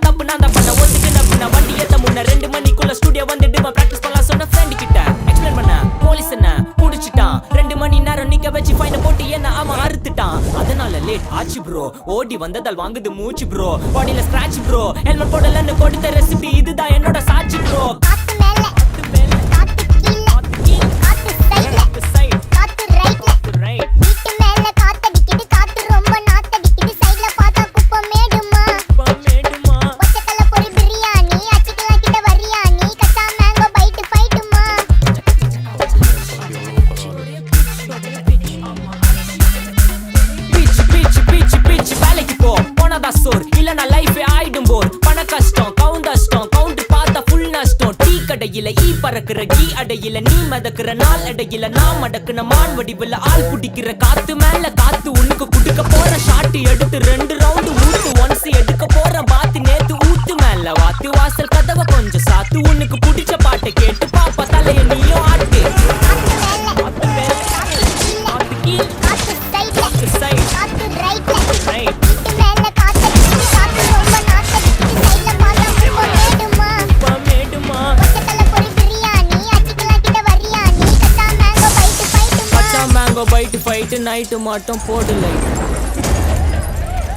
தப்பு நான் தான் பண்ண ஒதுக்கு நப்பு நான் வண்டி ஏத்த முன்ன 2 மணிக்குள்ள ஸ்டுடியோ வந்துட்டு பிராக்டிஸ் பண்ணலாம் சொன்ன ஃப்ரெண்ட் கிட்ட எக்ஸ்பிளைன் பண்ண போலீஸ் என்ன புடிச்சிட்டான் 2 மணி நேரம் நிக்க வச்சு ஃபைன போட்டு என்ன அவன் அறுத்துட்டான் அதனால லேட் ஆச்சு ப்ரோ ஓடி வந்ததால் வாங்குது மூச்சு ப்ரோ பாடியில ஸ்கிராட்ச் ப்ரோ ஹெல்மெட் போடலன்னு கொடுத்த ரெசிபி இதுதான் என்னோட சாட்சி ப்ரோ பறக்குற கீ அடையில நீ மதக்குற நாள் அடையில நான் மடக்குன மான் வடிவுல ஆள் புடிக்கிற காத்து மேல காத்து உனக்கு குடுக்க போற ஷாட் எடுத்து 2 ரவுண்ட் ஊத்து ஒன்ஸ் எடுக்க போற பாத்து நேத்து ஊத்து மேல வாத்து வாசல் கதவை கொஞ்சம் சாத்து உனக்கு பிடிச்ச பாட்டை கேட்டு பாப்பா தலைய நீயும் ஆட்டு பைட்டு ஃபைட்டு நைட்டு மட்டும் போடு லைட்